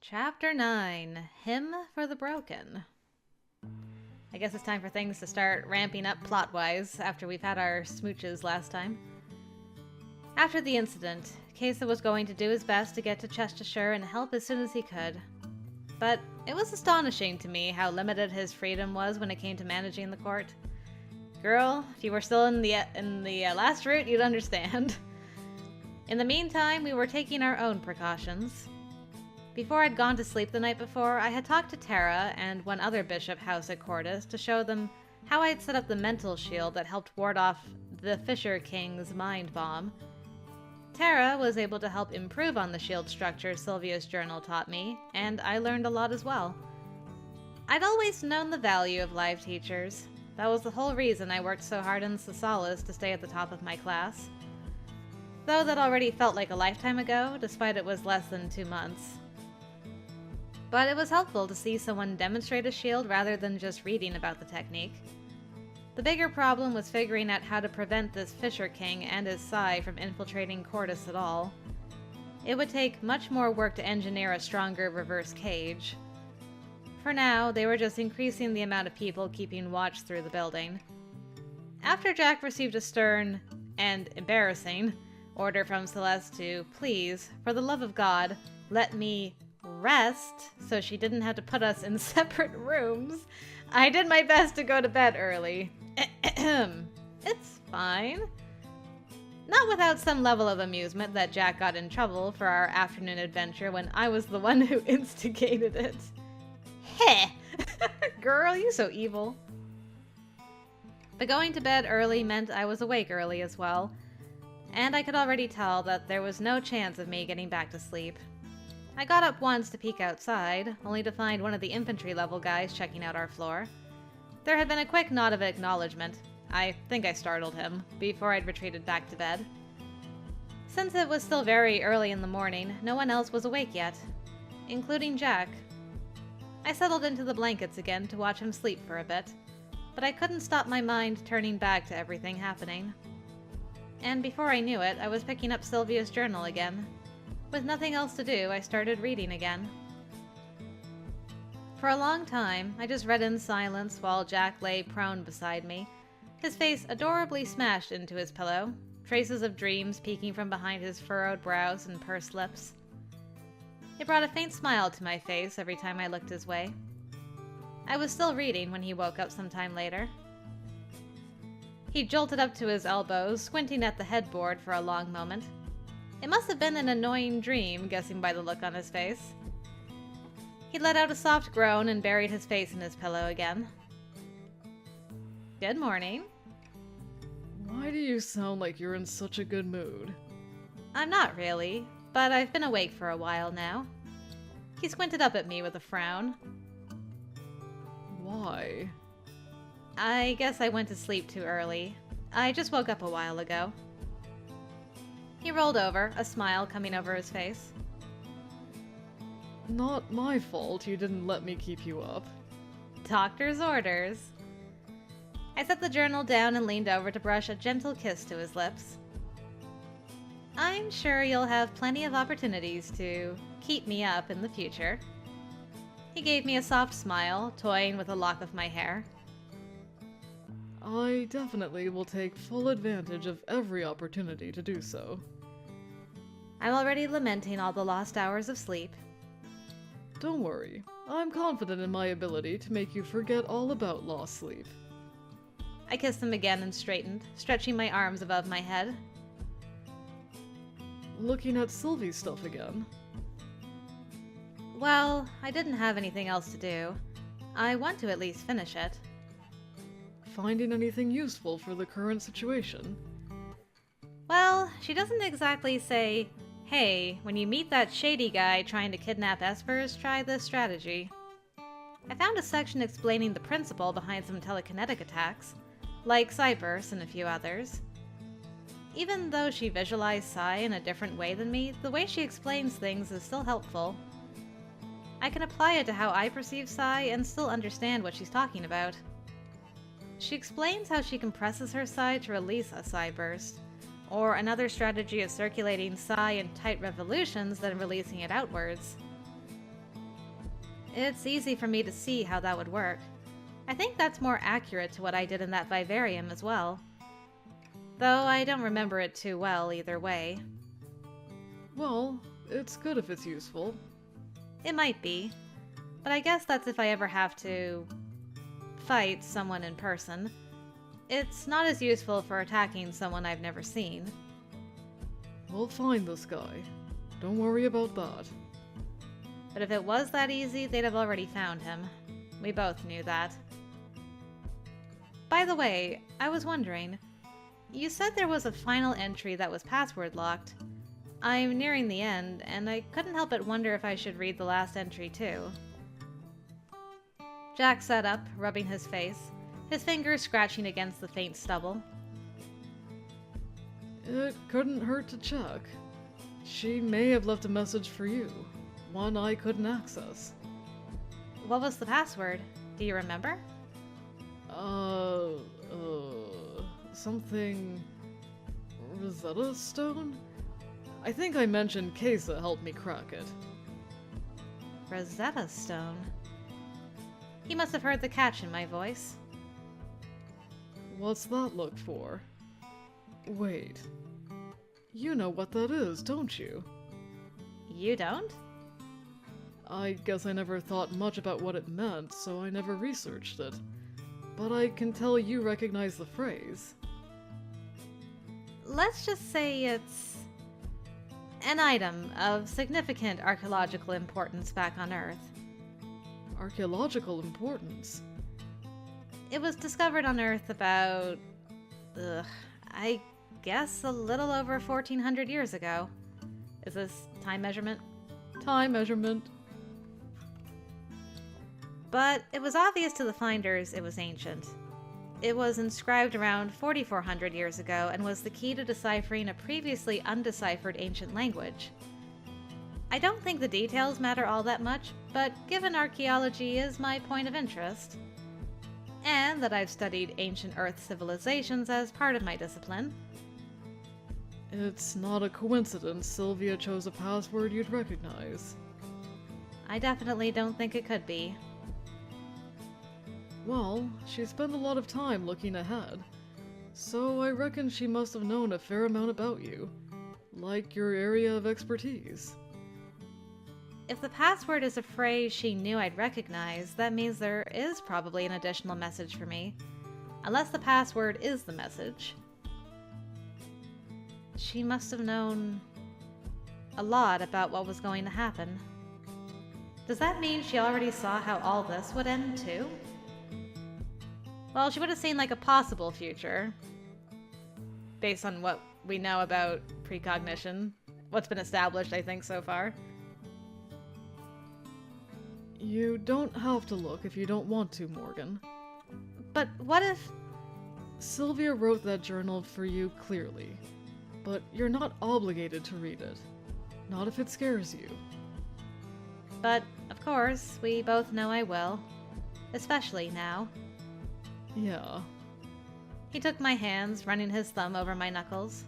Chapter 9, Hymn for the Broken. I guess it's time for things to start ramping up plot-wise after we've had our smooches last time. After the incident, Kesa was going to do his best to get to Chestershire and help as soon as he could. But it was astonishing to me how limited his freedom was when it came to managing the court. Girl, if you were still in the last route, you'd understand. In the meantime, we were taking our own precautions. Before I'd gone to sleep the night before, I had talked to Tara and one other bishop house at Cordis to show them how I had set up the mental shield that helped ward off the Fisher King's mind bomb. Tara was able to help improve on the shield structure Sylvia's journal taught me, and I learned a lot as well. I'd always known the value of live teachers. That was the whole reason I worked so hard in Cisalis to stay at the top of my class. Though that already felt like a lifetime ago, despite it was less than 2 months. But it was helpful to see someone demonstrate a shield rather than just reading about the technique. The bigger problem was figuring out how to prevent this Fisher King and his Psi from infiltrating Cordis at all. It would take much more work to engineer a stronger reverse cage. For now, they were just increasing the amount of people keeping watch through the building. After Jack received a stern, and embarrassing, order from Celeste to, please, for the love of God, let me rest so she didn't have to put us in separate rooms, I did my best to go to bed early. It's fine. Not without some level of amusement that Jack got in trouble for our afternoon adventure when I was the one who instigated it. Heh! Girl, you so evil. But going to bed early meant I was awake early as well, and I could already tell that there was no chance of me getting back to sleep. I got up once to peek outside, only to find one of the infantry-level guys checking out our floor. There had been a quick nod of acknowledgement. I think I startled him, before I'd retreated back to bed. Since it was still very early in the morning, no one else was awake yet, including Jack. I settled into the blankets again to watch him sleep for a bit, but I couldn't stop my mind turning back to everything happening. And before I knew it, I was picking up Sylvia's journal again. With nothing else to do, I started reading again. For a long time, I just read in silence while Jack lay prone beside me, his face adorably smashed into his pillow, traces of dreams peeking from behind his furrowed brows and pursed lips. It brought a faint smile to my face every time I looked his way. I was still reading when he woke up some time later. He jolted up to his elbows, squinting at the headboard for a long moment. It must have been an annoying dream, guessing by the look on his face. He let out a soft groan and buried his face in his pillow again. Good morning. Why do you sound like you're in such a good mood? I'm not really, but I've been awake for a while now. He squinted up at me with a frown. Why? I guess I went to sleep too early. I just woke up a while ago. He rolled over, a smile coming over his face. Not my fault you didn't let me keep you up. Doctor's orders. I set the journal down and leaned over to brush a gentle kiss to his lips. I'm sure you'll have plenty of opportunities to keep me up in the future. He gave me a soft smile, toying with a lock of my hair. I definitely will take full advantage of every opportunity to do so. I'm already lamenting all the lost hours of sleep. Don't worry, I'm confident in my ability to make you forget all about lost sleep. I kissed him again and straightened, stretching my arms above my head. Looking at Sylvie's stuff again? Well, I didn't have anything else to do. I want to at least finish it. Finding anything useful for the current situation? Well, she doesn't exactly say, hey, when you meet that shady guy trying to kidnap Espers, try this strategy. I found a section explaining the principle behind some telekinetic attacks, like Cyburst and a few others. Even though she visualized Psi in a different way than me, the way she explains things is still helpful. I can apply it to how I perceive Psi and still understand what she's talking about. She explains how she compresses her Psi to release a Psi burst, or another strategy of circulating Psi in tight revolutions then releasing it outwards. It's easy for me to see how that would work. I think that's more accurate to what I did in that vivarium as well. Though I don't remember it too well either way. Well, it's good if it's useful. It might be. But I guess that's if I ever have to fight someone in person. It's not as useful for attacking someone I've never seen. We'll find this guy. Don't worry about that. But if it was that easy, they'd have already found him. We both knew that. By the way, I was wondering, you said there was a final entry that was password locked. I'm nearing the end, and I couldn't help but wonder if I should read the last entry too. Jack sat up, rubbing his face, his fingers scratching against the faint stubble. It couldn't hurt to check. She may have left a message for you, one I couldn't access. What was the password? Do you remember? Something... Rosetta Stone? I think I mentioned Kesa helped me crack it. Rosetta Stone? He must have heard the catch in my voice. What's that look for? Wait. You know what that is, don't you? You don't? I guess I never thought much about what it meant, so I never researched it. But I can tell you recognize the phrase. Let's just say it's an item of significant archaeological importance back on Earth. Archaeological importance? It was discovered on Earth about... I guess a little over 1400 years ago. Is this time measurement? Time measurement. But it was obvious to the finders it was ancient. It was inscribed around 4400 years ago and was the key to deciphering a previously undeciphered ancient language. I don't think the details matter all that much, but given archaeology is my point of interest, and that I've studied ancient Earth civilizations as part of my discipline. It's not a coincidence Sylvia chose a password you'd recognize. I definitely don't think it could be. Well, she spent a lot of time looking ahead, so I reckon she must have known a fair amount about you, like your area of expertise. If the password is a phrase she knew I'd recognize, that means there is probably an additional message for me. Unless the password is the message. She must have known a lot about what was going to happen. Does that mean she already saw how all this would end too? Well, she would have seen like a possible future. Based on what we know about precognition. What's been established, I think, so far. You don't have to look if you don't want to, Morgan. But what if... Sylvia wrote that journal for you clearly, but you're not obligated to read it. Not if it scares you. But, of course, we both know I will. Especially now. Yeah. He took my hands, running his thumb over my knuckles.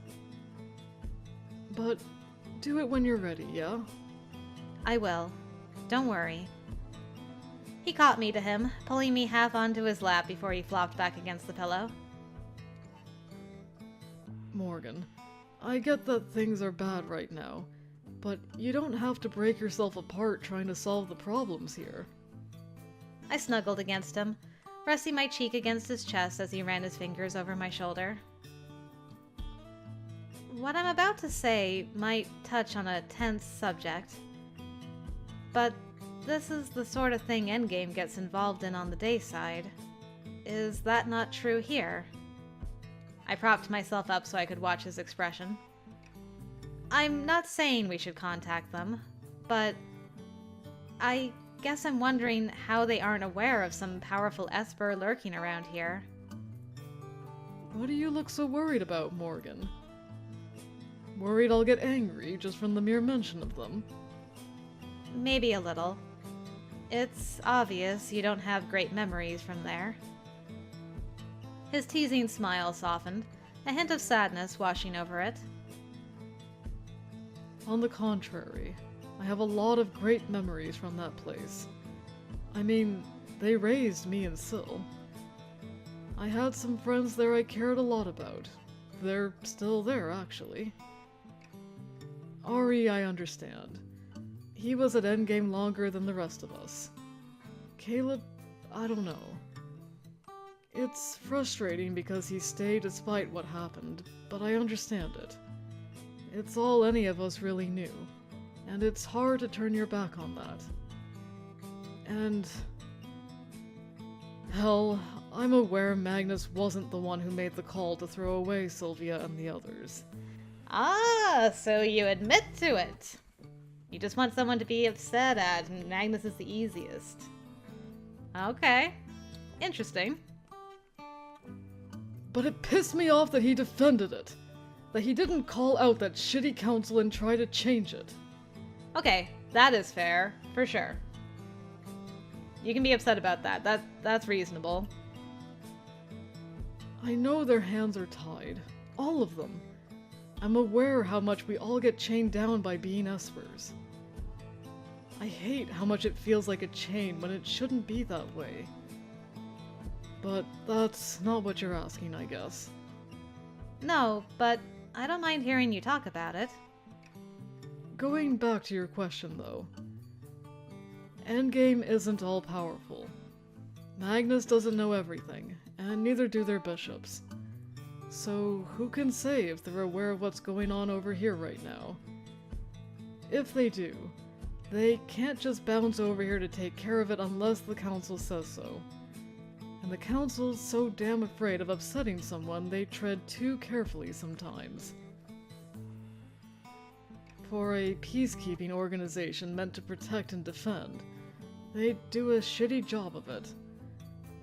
But do it when you're ready, yeah? I will. Don't worry. He caught me to him, pulling me half onto his lap before he flopped back against the pillow. Morgan, I get that things are bad right now, but you don't have to break yourself apart trying to solve the problems here. I snuggled against him, resting my cheek against his chest as he ran his fingers over my shoulder. What I'm about to say might touch on a tense subject, but this is the sort of thing Endgame gets involved in on the day side. Is that not true here? I propped myself up so I could watch his expression. I'm not saying we should contact them, but I guess I'm wondering how they aren't aware of some powerful Esper lurking around here. What do you look so worried about, Morgan? Worried I'll get angry just from the mere mention of them? Maybe a little. It's obvious you don't have great memories from there. His teasing smile softened, a hint of sadness washing over it. On the contrary, I have a lot of great memories from that place. I mean, they raised me and Syl. I had some friends there I cared a lot about. They're still there, actually. Ari, I understand. He was at Endgame longer than the rest of us. Caleb, I don't know. It's frustrating because he stayed despite what happened, but I understand it. It's all any of us really knew, and it's hard to turn your back on that. And... hell, I'm aware Magnus wasn't the one who made the call to throw away Sylvia and the others. Ah, so you admit to it. You just want someone to be upset at, and Magnus is the easiest. Okay. Interesting. But it pissed me off that he defended it. That he didn't call out that shitty council and try to change it. Okay, that is fair, for sure. You can be upset about that. That's reasonable. I know their hands are tied. All of them. I'm aware how much we all get chained down by being Espers. I hate how much it feels like a chain when it shouldn't be that way. But that's not what you're asking, I guess. No, but I don't mind hearing you talk about it. Going back to your question, though. Endgame isn't all-powerful. Magnus doesn't know everything, and neither do their bishops. So who can say if they're aware of what's going on over here right now? If they do, they can't just bounce over here to take care of it unless the council says so. And the council's so damn afraid of upsetting someone they tread too carefully sometimes. For a peacekeeping organization meant to protect and defend, they do a shitty job of it.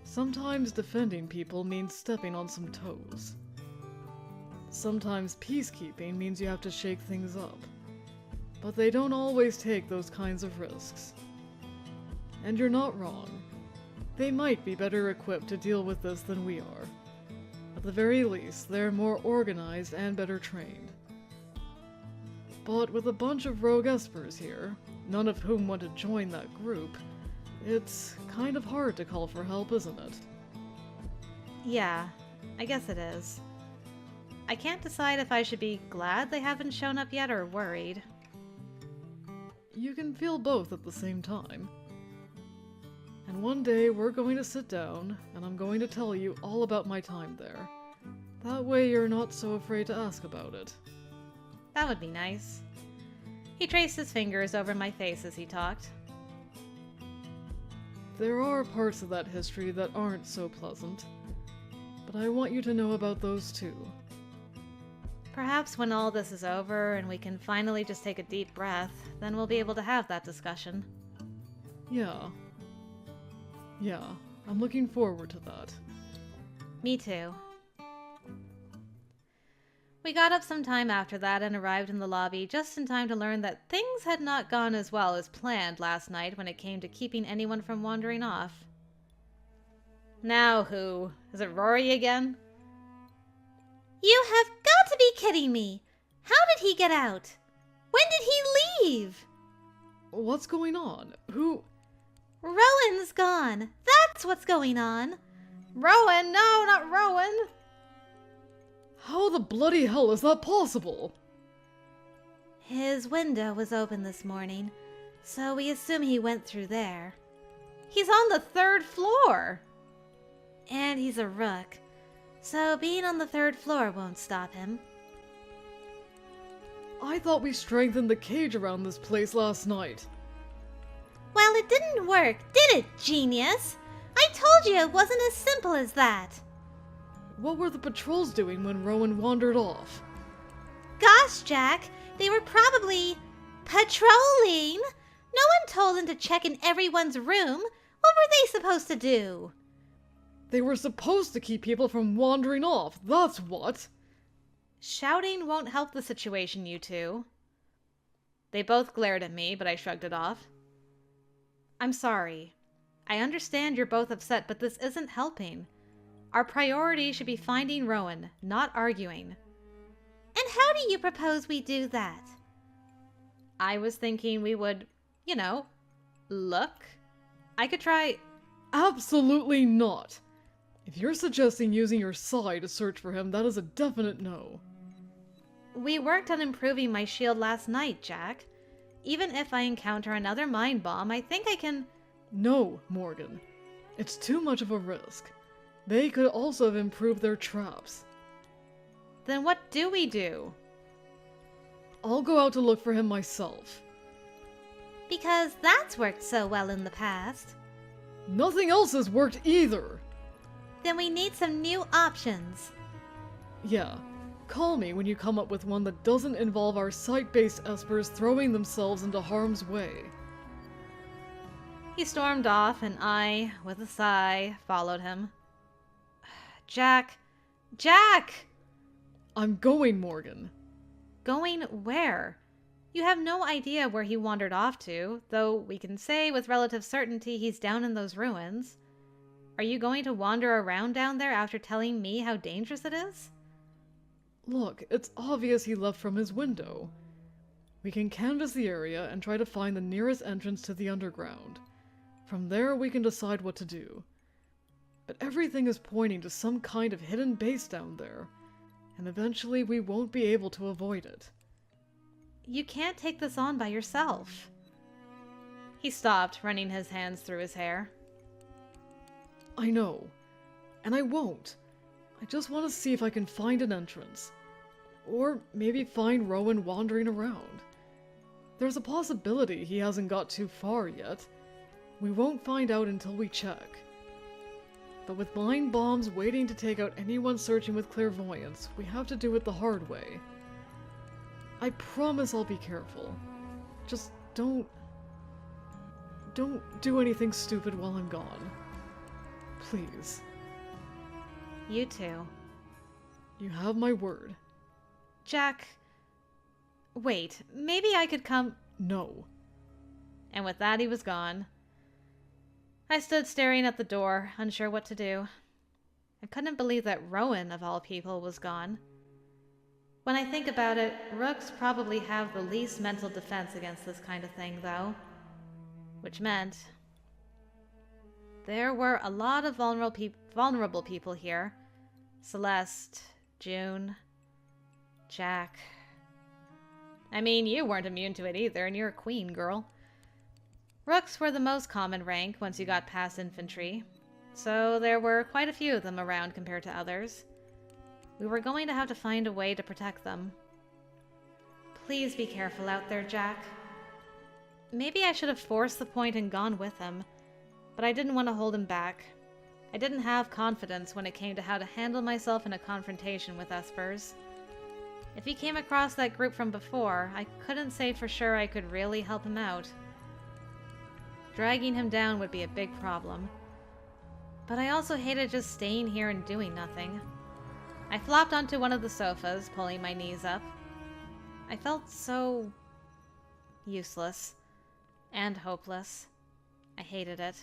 Sometimes defending people means stepping on some toes. Sometimes peacekeeping means you have to shake things up. But they don't always take those kinds of risks. And you're not wrong. They might be better equipped to deal with this than we are. At the very least, they're more organized and better trained. But with a bunch of rogue Espers here, none of whom want to join that group, it's kind of hard to call for help, isn't it? Yeah, I guess it is. I can't decide if I should be glad they haven't shown up yet or worried. You can feel both at the same time. And one day we're going to sit down, and I'm going to tell you all about my time there. That way you're not so afraid to ask about it. That would be nice. He traced his fingers over my face as he talked. There are parts of that history that aren't so pleasant, but I want you to know about those too. Perhaps when all this is over and we can finally just take a deep breath, then we'll be able to have that discussion. Yeah, I'm looking forward to that. Me too. We got up some time after that and arrived in the lobby just in time to learn that things had not gone as well as planned last night when it came to keeping anyone from wandering off. Now who? Is it Rory again? You have got to be kidding me! How did he get out? When did he leave? What's going on? Who? Rowan's gone. That's what's going on. Rowan? No, not Rowan! How the bloody hell is that possible? His window was open this morning, so we assume he went through there. He's on the 3rd floor! And he's a rook, so being on the 3rd floor won't stop him. I thought we strengthened the cage around this place last night. Well, it didn't work, did it, genius? I told you it wasn't as simple as that. What were the patrols doing when Rowan wandered off? Gosh, Jack, they were probably patrolling. No one told them to check in everyone's room. What were they supposed to do? They were supposed to keep people from wandering off, that's what. Shouting won't help the situation, you two. They both glared at me, but I shrugged it off. I'm sorry. I understand you're both upset, but this isn't helping. Our priority should be finding Rowan, not arguing. And how do you propose we do that? I was thinking we would, look. I could try... Absolutely not! If you're suggesting using your Psi to search for him, that is a definite no. We worked on improving my shield last night, Jack. Even if I encounter another mind bomb, I think I can... No, Morgan. It's too much of a risk. They could also have improved their traps. Then what do we do? I'll go out to look for him myself. Because that's worked so well in the past. Nothing else has worked either! Then we need some new options. Yeah. Call me when you come up with one that doesn't involve our site-based espers throwing themselves into harm's way. He stormed off, and I, with a sigh, followed him. Jack! Jack! I'm going, Morgan. Going where? You have no idea where he wandered off to, though we can say with relative certainty he's down in those ruins. Are you going to wander around down there after telling me how dangerous it is? Look, it's obvious he left from his window. We can canvass the area and try to find the nearest entrance to the underground. From there, we can decide what to do. But everything is pointing to some kind of hidden base down there, and eventually we won't be able to avoid it. You can't take this on by yourself. He stopped, running his hands through his hair. I know, and I won't. I just want to see if I can find an entrance. Or maybe find Rowan wandering around. There's a possibility he hasn't got too far yet. We won't find out until we check. But with mind bombs waiting to take out anyone searching with clairvoyance, we have to do it the hard way. I promise I'll be careful. Just don't do anything stupid while I'm gone. Please. You too. You have my word. Jack... Wait, maybe I could come... No. And with that, he was gone. I stood staring at the door, unsure what to do. I couldn't believe that Rowan, of all people, was gone. When I think about it, rooks probably have the least mental defense against this kind of thing, though. Which meant... there were a lot of vulnerable people here. Celeste, June, Jack. I mean, you weren't immune to it either, and you're a queen, girl. Rooks were the most common rank once you got past infantry, so there were quite a few of them around compared to others. We were going to have to find a way to protect them. Please be careful out there, Jack. Maybe I should have forced the point and gone with him, but I didn't want to hold him back. I didn't have confidence when it came to how to handle myself in a confrontation with Espers. If he came across that group from before, I couldn't say for sure I could really help him out. Dragging him down would be a big problem. But I also hated just staying here and doing nothing. I flopped onto one of the sofas, pulling my knees up. I felt so... useless. And hopeless. I hated it.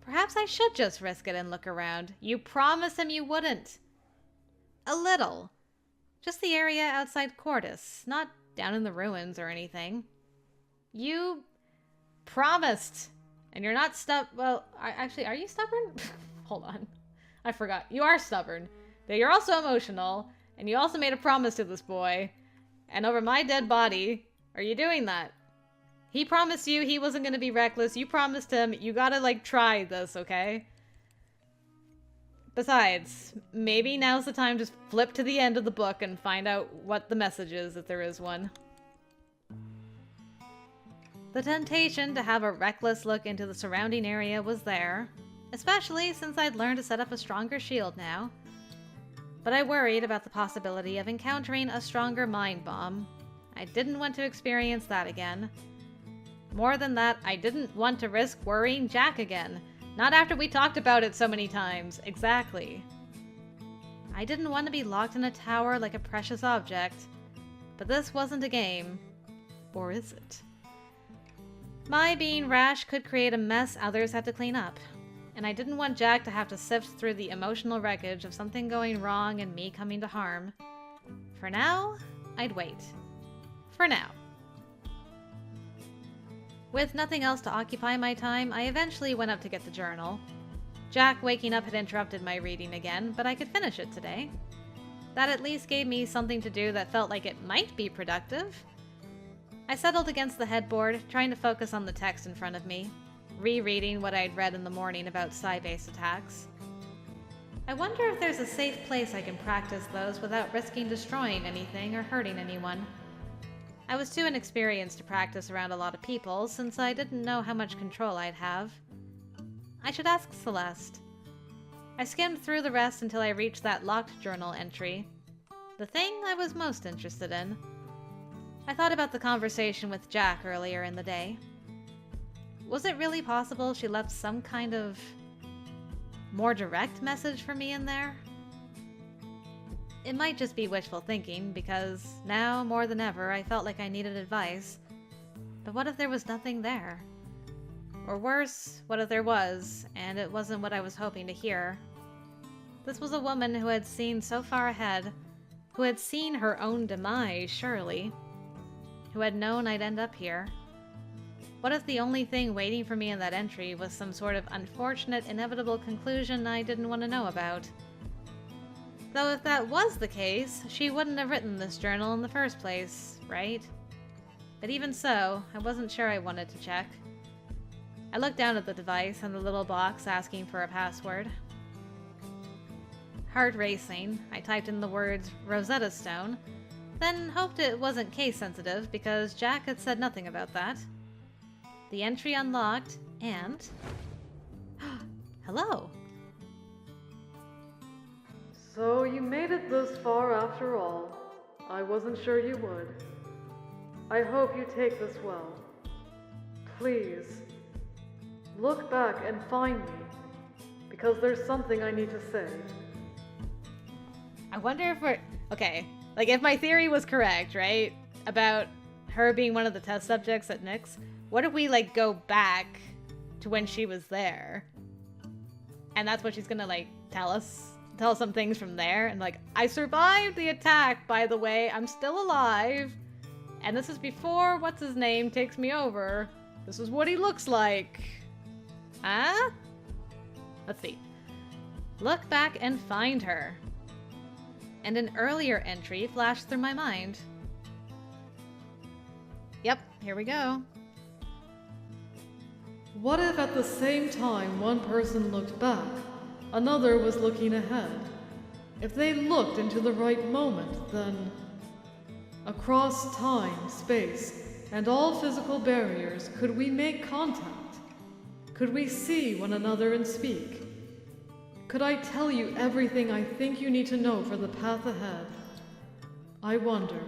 Perhaps I should just risk it and look around. You promised him you wouldn't. A little. Just the area outside Cordis, not down in the ruins or anything. You promised. And you're not well, actually, are you stubborn? Hold on. I forgot. You are stubborn. But you're also emotional. And you also made a promise to this boy. And over my dead body, are you doing that? He promised you he wasn't going to be reckless. You promised him. You gotta, like, try this, okay? Besides, maybe now's the time to flip to the end of the book and find out what the message is, if there is one. The temptation to have a reckless look into the surrounding area was there, especially since I'd learned to set up a stronger shield now. But I worried about the possibility of encountering a stronger mind bomb. I didn't want to experience that again. More than that, I didn't want to risk worrying Jack again. Not after we talked about it so many times. Exactly. I didn't want to be locked in a tower like a precious object. But this wasn't a game. Or is it? My being rash could create a mess others had to clean up. And I didn't want Jack to have to sift through the emotional wreckage of something going wrong and me coming to harm. For now, I'd wait. For now. With nothing else to occupy my time, I eventually went up to get the journal. Jack waking up had interrupted my reading again, but I could finish it today. That at least gave me something to do that felt like it might be productive. I settled against the headboard, trying to focus on the text in front of me, rereading what I'd read in the morning about psi-based attacks. I wonder if there's a safe place I can practice those without risking destroying anything or hurting anyone. I was too inexperienced to practice around a lot of people, since I didn't know how much control I'd have. I should ask Celeste. I skimmed through the rest until I reached that locked journal entry. The thing I was most interested in. I thought about the conversation with Jack earlier in the day. Was it really possible she left some kind of more direct message for me in there? It might just be wishful thinking, because now, more than ever, I felt like I needed advice. But what if there was nothing there? Or worse, what if there was, and it wasn't what I was hoping to hear? This was a woman who had seen so far ahead, who had seen her own demise, surely, who had known I'd end up here. What if the only thing waiting for me in that entry was some sort of unfortunate, inevitable conclusion I didn't want to know about? Though if that was the case, she wouldn't have written this journal in the first place, right? But even so, I wasn't sure I wanted to check. I looked down at the device and the little box asking for a password. Heart racing, I typed in the words Rosetta Stone, then hoped it wasn't case sensitive because Jack had said nothing about that. The entry unlocked, and... Hello! So you made it this far after all. I wasn't sure you would. I hope you take this well. Please, look back and find me, because there's something I need to say. I wonder if we're... Okay, like if my theory was correct, right? About her being one of the test subjects at Nyx, what if we like go back to when she was there? And that's what she's gonna like tell us some things from there, and like, I survived the attack, by the way, I'm still alive, and this is before what's-his-name takes me over. This is what he looks like. Huh? Let's see. Look back and find her. And an earlier entry flashed through my mind. Yep, here we go. What if at the same time one person looked back, another was looking ahead? If they looked into the right moment, then across time, space, and all physical barriers, could we make contact? Could we see one another and speak? Could I tell you everything I think you need to know for the path ahead? I wonder.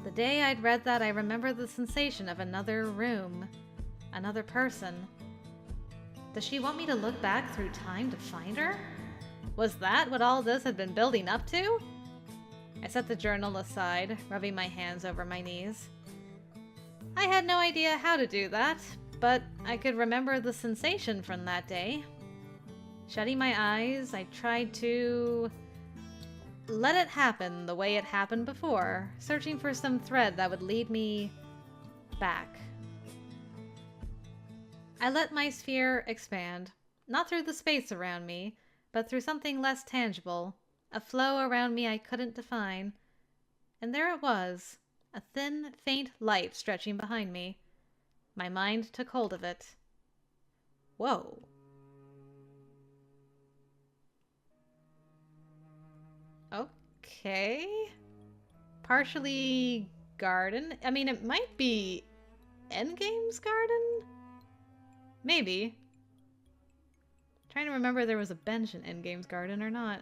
The day I'd read that, I remember the sensation of another room, another person. Does she want me to look back through time to find her? Was that what all this had been building up to? I set the journal aside, rubbing my hands over my knees. I had no idea how to do that, but I could remember the sensation from that day. Shutting my eyes, I tried to let it happen the way it happened before, searching for some thread that would lead me back. I let my sphere expand, not through the space around me, but through something less tangible, a flow around me I couldn't define. And there it was, a thin, faint light stretching behind me. My mind took hold of it. Whoa. Okay. Partially garden. I mean, it might be Endgame's garden? Maybe. Trying to remember there was a bench in Endgame's garden or not.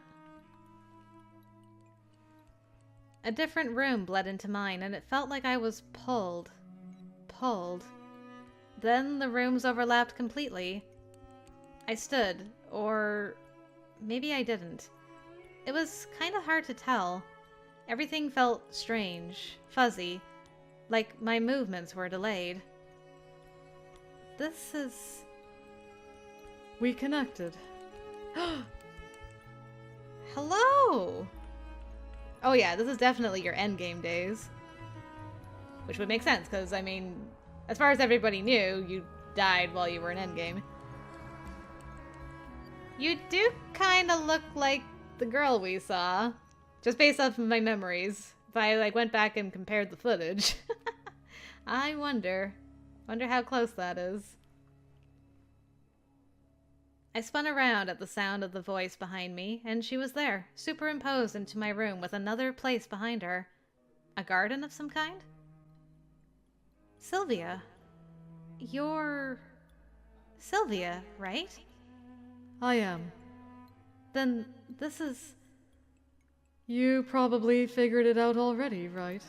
A different room bled into mine, and it felt like I was pulled. Then the rooms overlapped completely. I stood, or maybe I didn't. It was kind of hard to tell. Everything felt strange, fuzzy, like my movements were delayed. This is... We connected. Hello! Oh yeah, this is definitely your endgame days. Which would make sense, because, I mean, as far as everybody knew, you died while you were in Endgame. You do kind of look like the girl we saw, just based off of my memories. If I, like, went back and compared the footage. I wonder how close that is. I spun around at the sound of the voice behind me, and she was there, superimposed into my room with another place behind her. A garden of some kind? Sylvia. You're... Sylvia, right? I am. Then this is... You probably figured it out already, right?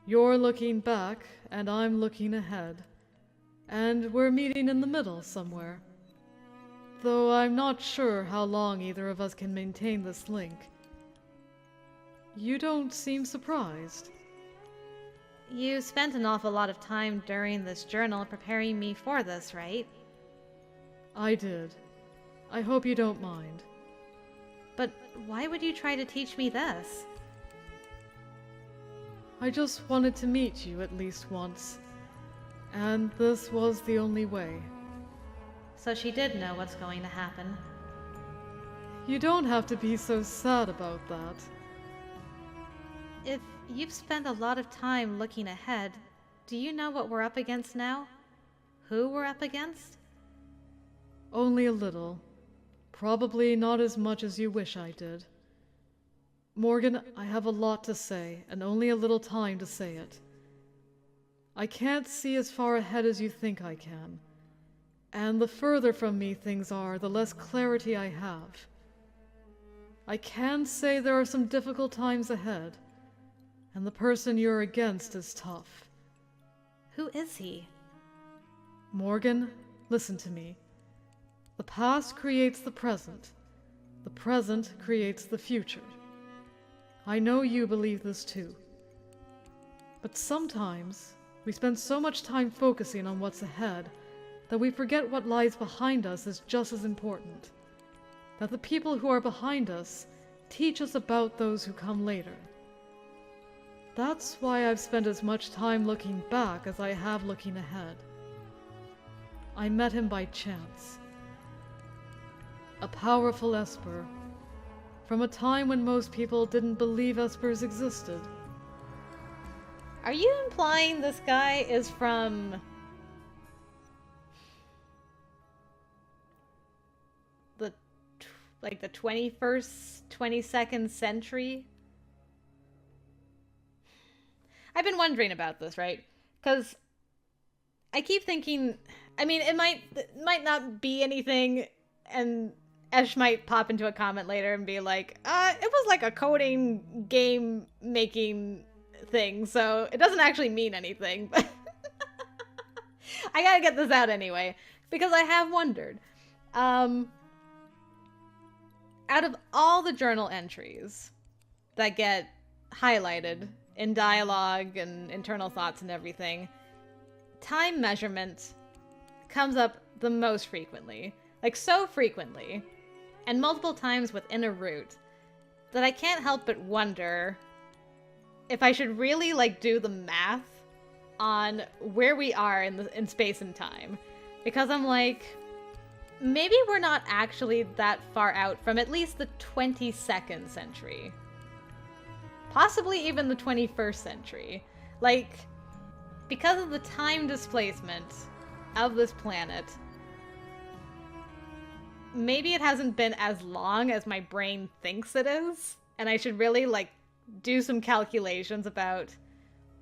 You're looking back, and I'm looking ahead. And we're meeting in the middle somewhere. Though I'm not sure how long either of us can maintain this link. You don't seem surprised. You spent an awful lot of time during this journal preparing me for this, right? I did. I hope you don't mind. But why would you try to teach me this? I just wanted to meet you at least once. And this was the only way. So she did know what's going to happen. You don't have to be so sad about that. If you've spent a lot of time looking ahead, do you know what we're up against now? Who we're up against? Only a little. Probably not as much as you wish I did. Morgan, I have a lot to say, and only a little time to say it. I can't see as far ahead as you think I can. And the further from me things are, the less clarity I have. I can say there are some difficult times ahead, and the person you're against is tough. Who is he? Morgan, listen to me. The past creates the present. The present creates the future. I know you believe this too. But sometimes we spend so much time focusing on what's ahead that we forget what lies behind us is just as important. That the people who are behind us teach us about those who come later. That's why I've spent as much time looking back as I have looking ahead. I met him by chance. A powerful Esper, from a time when most people didn't believe Espers existed. Are you implying this guy is from... the 21st, 22nd century? I've been wondering about this, right? Because I keep thinking, I mean, it might not be anything, and Esh might pop into a comment later and be like, it was like a coding game making thing, so it doesn't actually mean anything, but I gotta get this out anyway, because I have wondered. Out of all the journal entries that get highlighted in dialogue and internal thoughts and everything, time measurement comes up the most frequently. Like, so frequently, and multiple times within a route, that I can't help but wonder if I should really, like, do the math on where we are in space and time. Because I'm like, maybe we're not actually that far out from at least the 22nd century. Possibly even the 21st century. Like, because of the time displacement of this planet, maybe it hasn't been as long as my brain thinks it is, and I should really, like, do some calculations about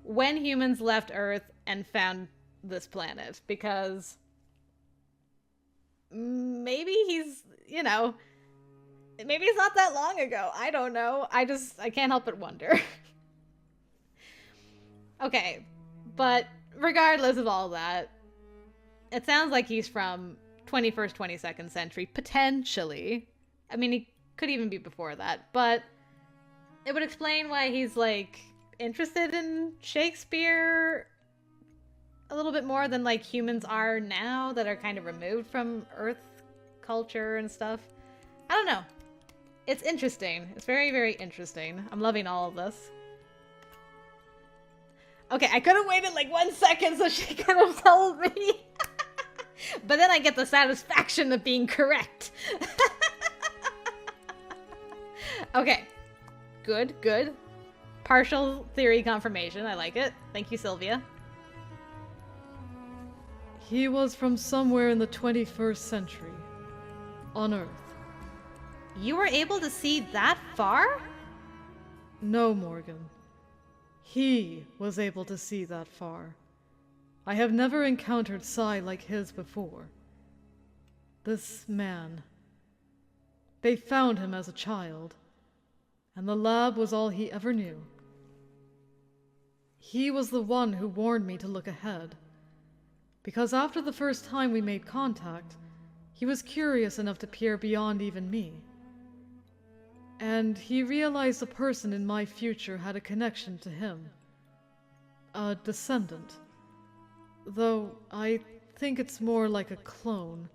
when humans left Earth and found this planet, because maybe he's, you know, maybe it's not that long ago. I don't know. I can't help but wonder. Okay, but regardless of all that, it sounds like he's from 21st, 22nd century, potentially. I mean, he could even be before that, but it would explain why he's, like, interested in Shakespeare a little bit more than, like, humans are now that are kind of removed from Earth culture and stuff. I don't know. It's interesting. It's very, very interesting. I'm loving all of this. Okay, I could have waited like 1 second so she could have told me. But then I get the satisfaction of being correct. Okay. Good, good. Partial theory confirmation. I like it. Thank you, Sylvia. He was from somewhere in the 21st century. On Earth. You were able to see that far? No, Morgan. He was able to see that far. I have never encountered psi like his before. This man. They found him as a child, and the lab was all he ever knew. He was the one who warned me to look ahead, because after the first time we made contact, he was curious enough to peer beyond even me. And he realized a person in my future had a connection to him. A descendant. Though I think it's more like a clone.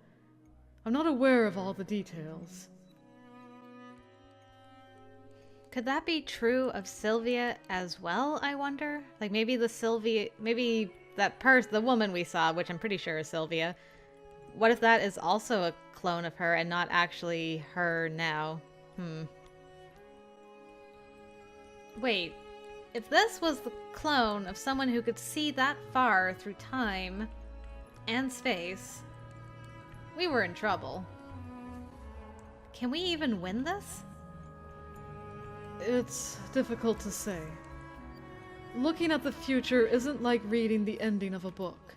I'm not aware of all the details. Could that be true of Sylvia as well, I wonder? Like maybe the woman we saw, which I'm pretty sure is Sylvia, what if that is also a clone of her and not actually her now? Wait, if this was the clone of someone who could see that far through time and space, we were in trouble. Can we even win this? It's difficult to say. Looking at the future isn't like reading the ending of a book.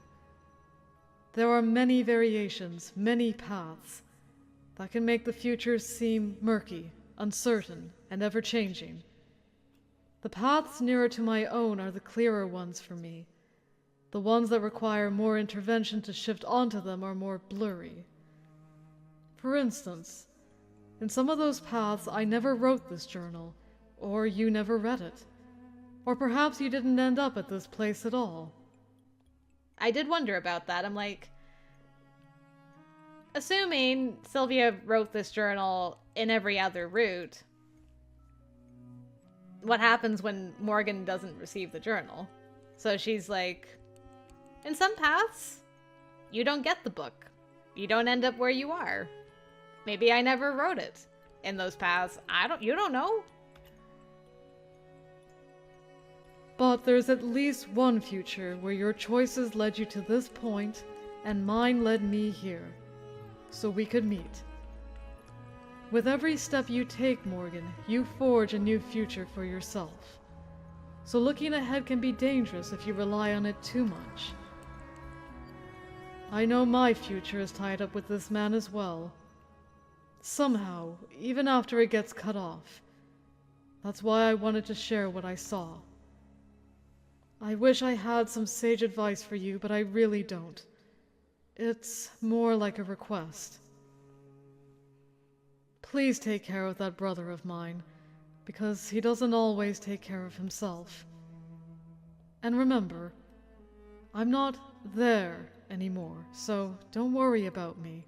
There are many variations, many paths, that can make the future seem murky, uncertain, and ever-changing. The paths nearer to my own are the clearer ones for me. The ones that require more intervention to shift onto them are more blurry. For instance, in some of those paths I never wrote this journal, or you never read it. Or perhaps you didn't end up at this place at all. I did wonder about that. I'm like, assuming Sylvia wrote this journal in every other route, what happens when Morgan doesn't receive the journal? So she's like, in some paths, you don't get the book. You don't end up where you are. Maybe I never wrote it. In those paths, you don't know. But there's at least one future where your choices led you to this point, and mine led me here, so we could meet. With every step you take, Morgan, you forge a new future for yourself. So looking ahead can be dangerous if you rely on it too much. I know my future is tied up with this man as well. Somehow, even after it gets cut off. That's why I wanted to share what I saw. I wish I had some sage advice for you, but I really don't. It's more like a request. Please take care of that brother of mine, because he doesn't always take care of himself. And remember, I'm not there anymore, so don't worry about me.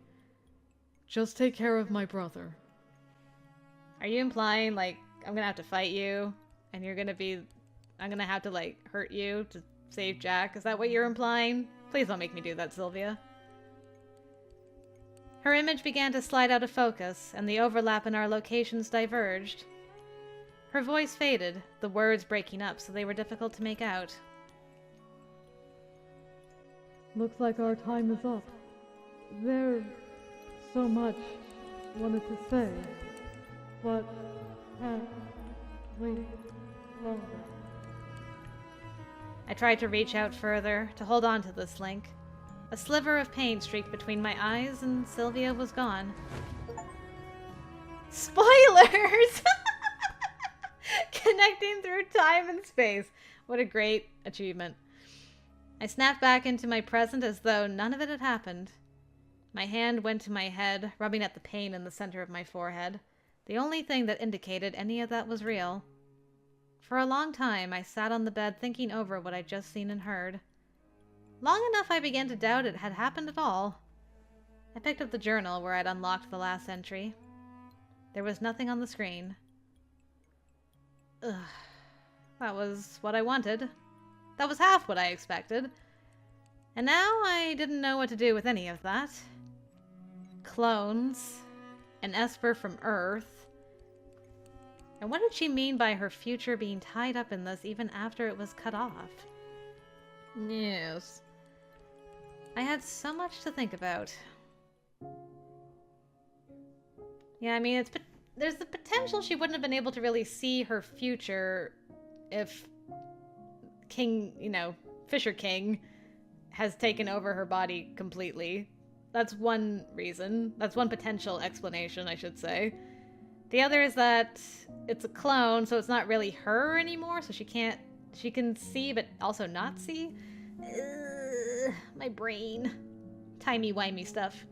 Just take care of my brother. Are you implying, like, I'm gonna have to fight you, and I'm gonna have to, like, hurt you to save Jack? Is that what you're implying? Please don't make me do that, Sylvia. Her image began to slide out of focus, and the overlap in our locations diverged. Her voice faded, the words breaking up so they were difficult to make out. Looks like our time is up. There's so much wanted to say, but can't wait longer. I tried to reach out further, to hold on to this link. A sliver of pain streaked between my eyes, and Sylvia was gone. Spoilers! Connecting through time and space. What a great achievement. I snapped back into my present as though none of it had happened. My hand went to my head, rubbing at the pain in the center of my forehead. The only thing that indicated any of that was real. For a long time, I sat on the bed thinking over what I'd just seen and heard. Long enough I began to doubt it had happened at all. I picked up the journal where I'd unlocked the last entry. There was nothing on the screen. Ugh. That was what I wanted. That was half what I expected. And now I didn't know what to do with any of that. Clones. An Esper from Earth. And what did she mean by her future being tied up in this even after it was cut off? Yes. I had so much to think about. Yeah, I mean, there's the potential she wouldn't have been able to really see her future if Fisher King has taken over her body completely. That's one reason. That's one potential explanation, I should say. The other is that it's a clone, so it's not really her anymore, so she can see but also not see. Ugh, my brain. Timey-wimey stuff.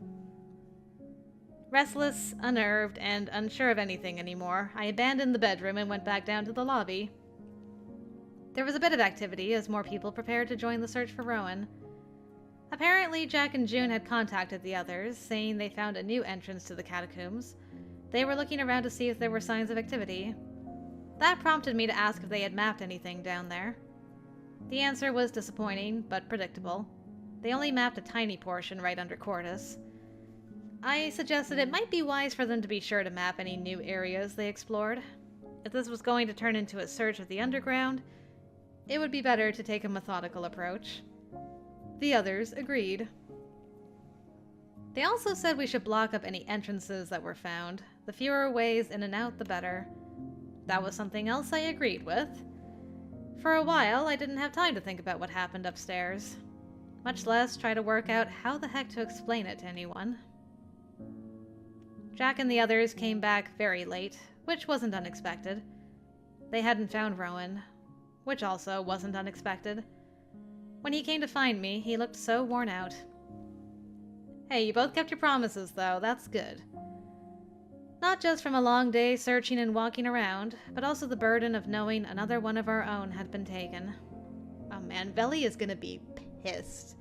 Restless, unnerved, and unsure of anything anymore, I abandoned the bedroom and went back down to the lobby. There was a bit of activity as more people prepared to join the search for Rowan. Apparently, Jack and June had contacted the others, saying they found a new entrance to the catacombs. They were looking around to see if there were signs of activity. That prompted me to ask if they had mapped anything down there. The answer was disappointing, but predictable. They only mapped a tiny portion right under Cordis. I suggested it might be wise for them to be sure to map any new areas they explored. If this was going to turn into a search of the underground, it would be better to take a methodical approach. The others agreed. They also said we should block up any entrances that were found. The fewer ways in and out, the better. That was something else I agreed with. For a while, I didn't have time to think about what happened upstairs, much less try to work out how the heck to explain it to anyone. Jack and the others came back very late, which wasn't unexpected. They hadn't found Rowan, which also wasn't unexpected. When he came to find me, he looked so worn out. Hey, you both kept your promises, though. That's good. Not just from a long day searching and walking around, but also the burden of knowing another one of our own had been taken. Oh man, Veli is gonna be pissed.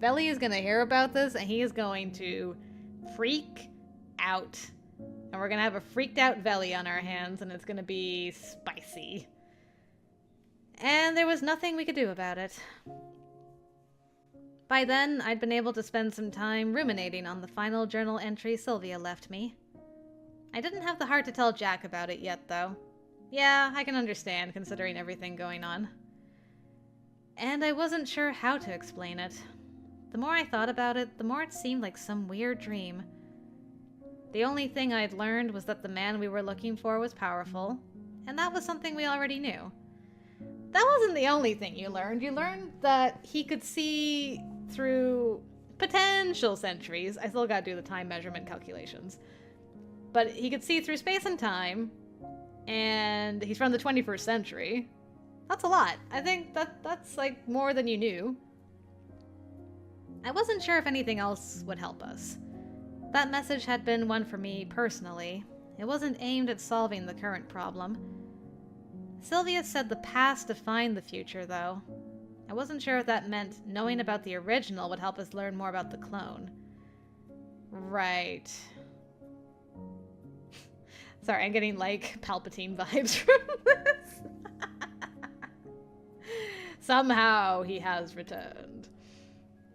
Veli is gonna hear about this, and he is going to freak out. And we're gonna have a freaked out Veli on our hands, and it's gonna be spicy. And there was nothing we could do about it. By then, I'd been able to spend some time ruminating on the final journal entry Sylvia left me. I didn't have the heart to tell Jack about it yet, though. Yeah, I can understand, considering everything going on. And I wasn't sure how to explain it. The more I thought about it, the more it seemed like some weird dream. The only thing I'd learned was that the man we were looking for was powerful, and that was something we already knew. That wasn't the only thing you learned. You learned that he could see through potential centuries. I still gotta do the time measurement calculations. But he could see through space and time, and he's from the 21st century. That's a lot. I think that's like more than you knew. I wasn't sure if anything else would help us. That message had been one for me personally. It wasn't aimed at solving the current problem. Sylvia said the past defined the future, though. I wasn't sure if that meant knowing about the original would help us learn more about the clone. Right. Sorry, I'm getting, like, Palpatine vibes from this. Somehow he has returned.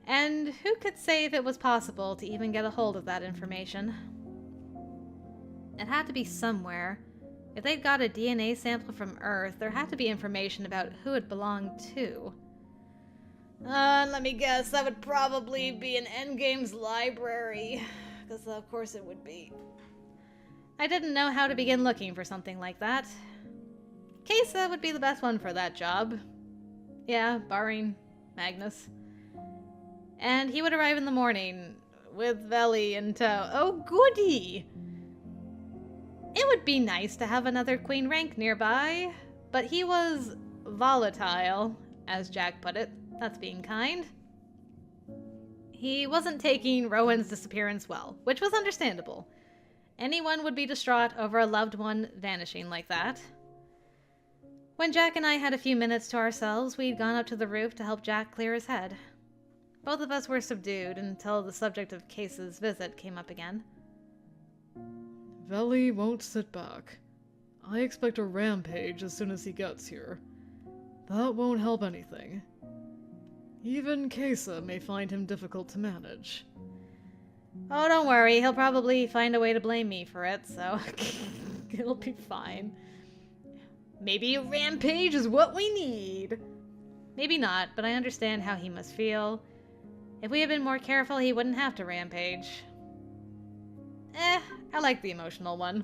And who could say if it was possible to even get a hold of that information? It had to be somewhere. If they'd got a DNA sample from Earth, there had to be information about who it belonged to. Let me guess, that would probably be in Endgame's library. Because of course it would be. I didn't know how to begin looking for something like that. Kesa would be the best one for that job. Yeah, barring Magnus. And he would arrive in the morning, with Veli in tow. Oh, goody! It would be nice to have another Queen rank nearby, but he was volatile, as Jack put it. That's being kind. He wasn't taking Rowan's disappearance well, which was understandable. Anyone would be distraught over a loved one vanishing like that. When Jack and I had a few minutes to ourselves, we'd gone up to the roof to help Jack clear his head. Both of us were subdued until the subject of Case's visit came up again. Veli won't sit back. I expect a rampage as soon as he gets here. That won't help anything. Even Kesa may find him difficult to manage. Oh, don't worry. He'll probably find a way to blame me for it, so it'll be fine. Maybe a rampage is what we need. Maybe not, but I understand how he must feel. If we had been more careful, he wouldn't have to rampage. I like the emotional one.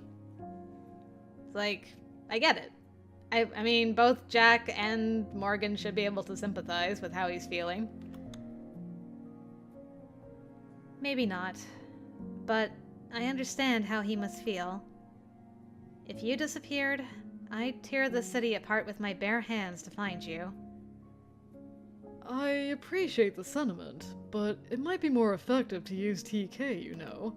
It's like, I get it. I mean, both Jack and Morgan should be able to sympathize with how he's feeling. Maybe not, but I understand how he must feel. If you disappeared, I'd tear the city apart with my bare hands to find you. I appreciate the sentiment, but it might be more effective to use TK, you know.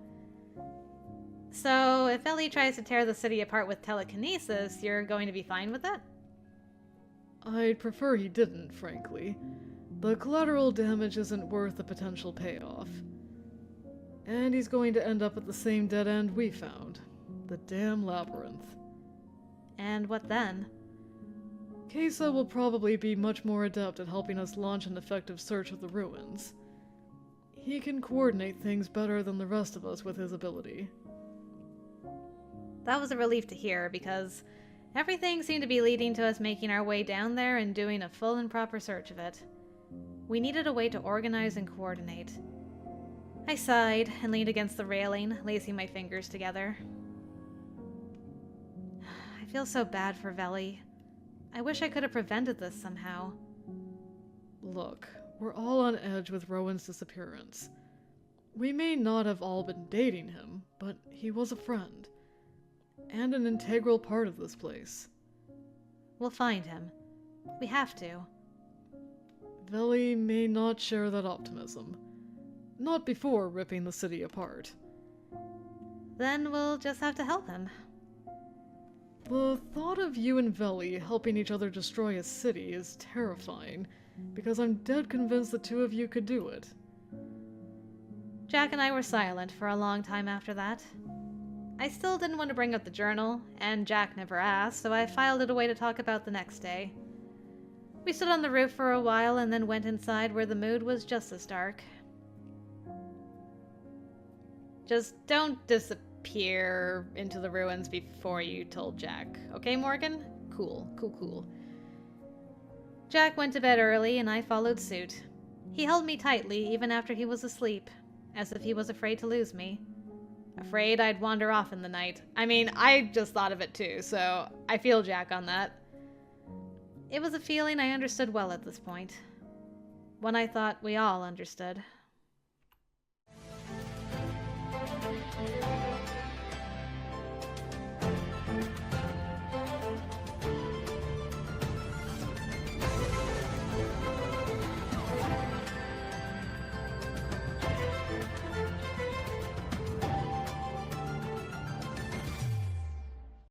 So, if Ellie tries to tear the city apart with telekinesis, you're going to be fine with that? I'd prefer he didn't, frankly. The collateral damage isn't worth the potential payoff. And he's going to end up at the same dead end we found. The damn labyrinth. And what then? Kesa will probably be much more adept at helping us launch an effective search of the ruins. He can coordinate things better than the rest of us with his ability. That was a relief to hear, because everything seemed to be leading to us making our way down there and doing a full and proper search of it. We needed a way to organize and coordinate. I sighed and leaned against the railing, lacing my fingers together. I feel so bad for Veli. I wish I could have prevented this somehow. Look, we're all on edge with Rowan's disappearance. We may not have all been dating him, but he was a friend. And an integral part of this place. We'll find him. We have to. Veli may not share that optimism. Not before ripping the city apart. Then we'll just have to help him. The thought of you and Veli helping each other destroy a city is terrifying, because I'm dead convinced the two of you could do it. Jack and I were silent for a long time after that. I still didn't want to bring up the journal, and Jack never asked, so I filed it away to talk about the next day. We stood on the roof for a while and then went inside where the mood was just as dark. Just don't disappear into the ruins before you told Jack. Okay, Morgan? Cool, cool, cool. Jack went to bed early and I followed suit. He held me tightly even after he was asleep, as if he was afraid to lose me. Afraid I'd wander off in the night. I mean, I just thought of it too, so I feel Jack on that. It was a feeling I understood well at this point. One I thought we all understood.